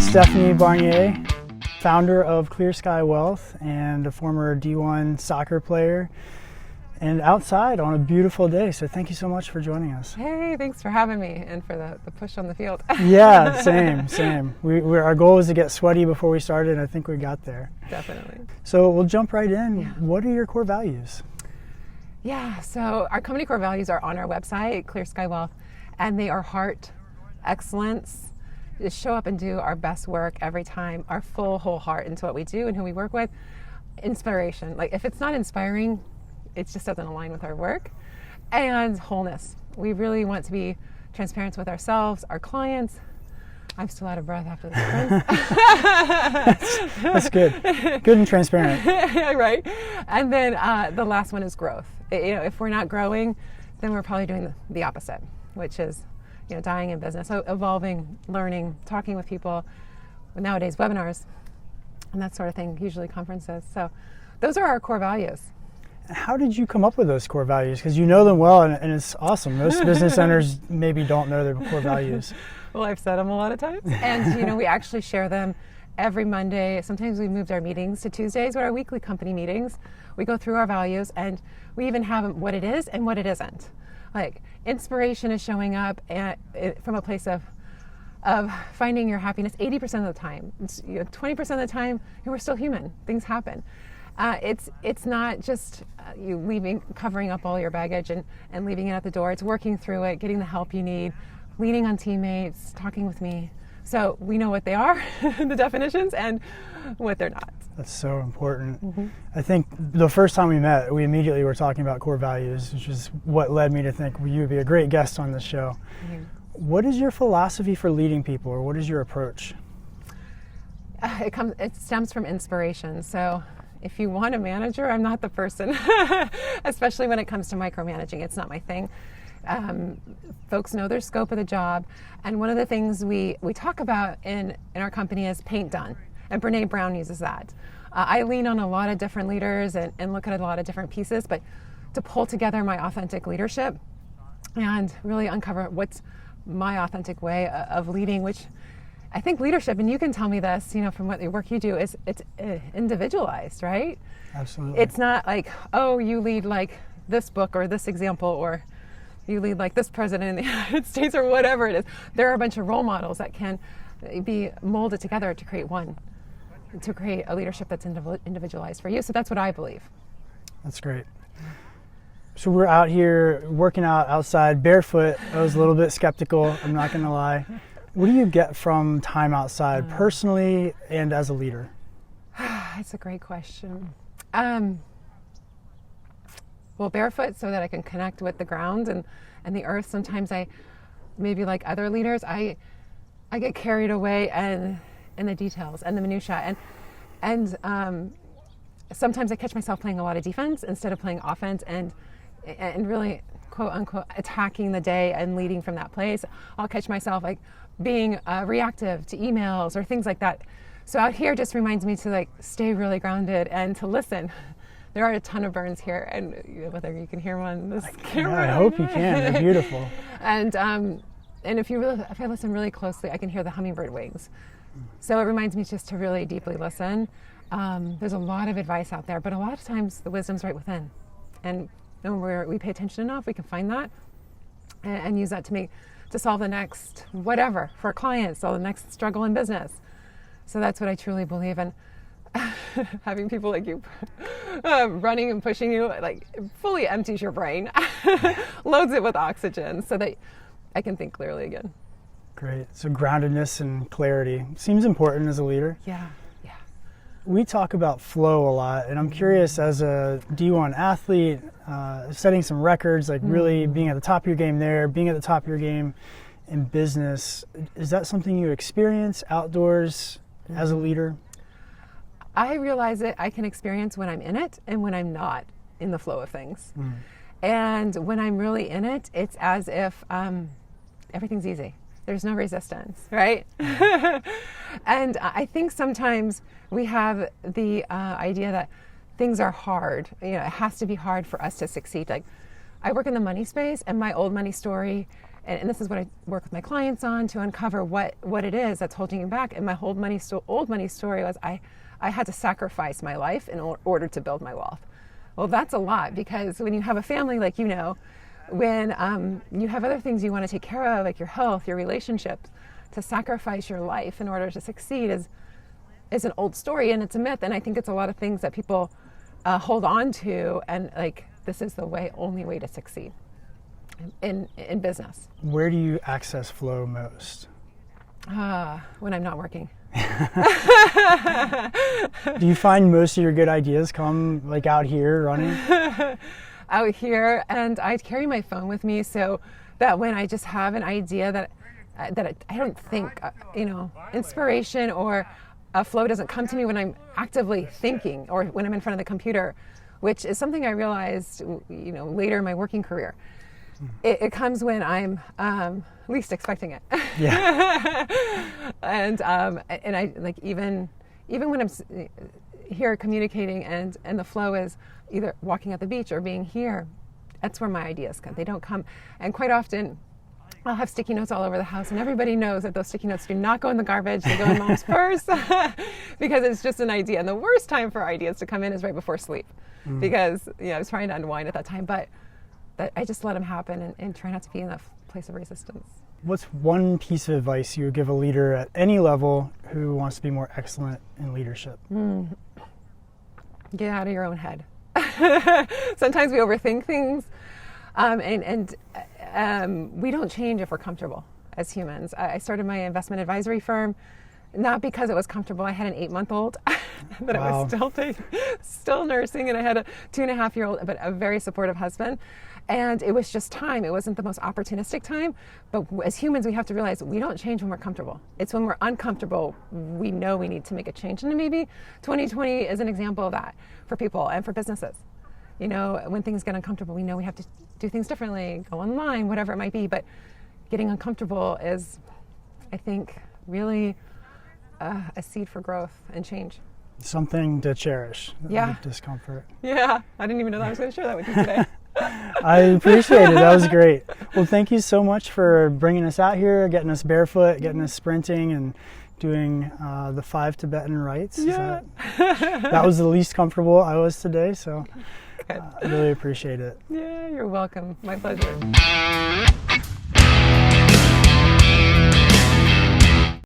Stephanie Barnier, founder of Clear Sky Wealth and a former D1 soccer player, and outside on a beautiful day. So thank you so much for joining us. Hey, thanks for having me and for the push on the field. Yeah, same. Our goal was to get sweaty before we started, and I think we got there. Definitely. So we'll jump right in. Yeah. What are your core values? Yeah, so our company core values are on our website, Clear Sky Wealth, and they are heart, excellence, to show up and do our best work every time, our full whole heart into what we do and who we work with. Inspiration, like if it's not inspiring, it just doesn't align with our work. And wholeness. We really want to be transparent with ourselves, our clients. I'm still out of breath after this sprint. That's good. Good and transparent. Right. And then the last one is growth. If we're not growing, then we're probably doing the opposite, which is, dying in business. So evolving, learning, talking with people. Nowadays, webinars and that sort of thing, usually conferences. So those are our core values. How did you come up with those core values? Because you know them well, and it's awesome. Most business owners maybe don't know their core values. Well, I've said them a lot of times. And, we actually share them every Monday. Sometimes we moved our meetings to Tuesdays, with our weekly company meetings. We go through our values, and we even have what it is and what it isn't. Like, inspiration is showing up from a place of finding your happiness 80% of the time. 20% of the time, we're still human. Things happen. It's not just you covering up all your baggage and leaving it at the door. It's working through it, getting the help you need, leaning on teammates, talking with me. So we know what they are, the definitions, and what they're not. That's so important. Mm-hmm. I think the first time we met, we immediately were talking about core values, which is what led me to think you would be a great guest on this show. Mm-hmm. What is your philosophy for leading people, or what is your approach? It stems from inspiration. So if you want a manager, I'm not the person, especially when it comes to micromanaging. It's not my thing. Folks know their scope of the job. And one of the things we talk about in our company is paint done. And Brene Brown uses that. I lean on a lot of different leaders and look at a lot of different pieces, but to pull together my authentic leadership and really uncover what's my authentic way of leading, which I think leadership, and you can tell me this, from what the work you do, it's individualized, right? Absolutely. It's not like, oh, you lead like this book or this example, or you lead like this president in the United States, or whatever it is. There are a bunch of role models that can be molded together to create a leadership that's individualized for you. So that's what I believe. That's great. So we're out here working out outside barefoot. I was a little bit skeptical, I'm not going to lie. What do you get from time outside personally and as a leader? That's a great question. Well, barefoot so that I can connect with the ground and the earth. Sometimes maybe like other leaders, I get carried away in the details and the minutiae. And sometimes I catch myself playing a lot of defense instead of playing offense and really, quote unquote, attacking the day and leading from that place. I'll catch myself like being reactive to emails or things like that. So out here just reminds me to stay really grounded and to listen. There are a ton of burns here, and whether you can hear them on this camera. Yeah, I hope you can. They're beautiful. And if I listen really closely, I can hear the hummingbird wings. So it reminds me just to really deeply listen. There's a lot of advice out there, but a lot of times the wisdom's right within. And when we pay attention enough, we can find that and use that to solve the next whatever for clients, solve the next struggle in business. So that's what I truly believe in. Having people like you running and pushing you fully empties your brain, loads it with oxygen so that I can think clearly again. Great. So groundedness and clarity seems important as a leader. Yeah. We talk about flow a lot, and I'm curious, as a D1 athlete, setting some records, really being at the top of your game there, being at the top of your game in business, is that something you experience outdoors as a leader? I realize that I can experience when I'm in it and when I'm not in the flow of things. And when I'm really in it, it's as if everything's easy. There's no resistance, right? And I think sometimes we have the idea that things are hard. It has to be hard for us to succeed. I work in the money space, and my old money story and this is what I work with my clients on, to uncover what it is that's holding you back. And my old money story was I had to sacrifice my life in order to build my wealth. Well, that's a lot, because when you have a family, like, when you have other things you want to take care of, like your health, your relationships, to sacrifice your life in order to succeed is an old story, and it's a myth. And I think it's a lot of things that people hold on to, and like, this is the only way to succeed in business. Where do you access flow most? When I'm not working. Do you find most of your good ideas come like out here running? Out here, and I carry my phone with me so that when I just have an idea that I don't think, inspiration or flow doesn't come to me when I'm actively thinking or when I'm in front of the computer, which is something I realized, later in my working career. It comes when I'm least expecting it. Yeah. and I like, even when I'm here communicating and the flow is either walking at the beach or being here, that's where my ideas come. They don't come, and quite often I'll have sticky notes all over the house, and everybody knows that those sticky notes do not go in the garbage. They go in mom's purse because it's just an idea. And the worst time for ideas to come in is right before sleep, because I was trying to unwind at that time, but I just let them happen and try not to be in that place of resistance. What's one piece of advice you would give a leader at any level who wants to be more excellent in leadership? Get out of your own head. Sometimes we overthink things, and we don't change if we're comfortable as humans. I started my investment advisory firm not because it was comfortable. I had an 8-month-old that I was still nursing, and I had a 2.5-year-old, but a very supportive husband. And it was just time. It wasn't the most opportunistic time. But as humans, we have to realize we don't change when we're comfortable. It's when we're uncomfortable, we know we need to make a change. And maybe 2020 is an example of that for people and for businesses. When things get uncomfortable, we know we have to do things differently, go online, whatever it might be. But getting uncomfortable is, I think, really a seed for growth and change. Something to cherish. Yeah. Discomfort. Yeah. I didn't even know that I was going to share that with you today. I appreciate it. That was great. Well, thank you so much for bringing us out here, getting us barefoot, getting us sprinting, and doing the 5 Tibetan rites. Yeah. That was the least comfortable I was today, so Good. I really appreciate it. Yeah, you're welcome. My pleasure.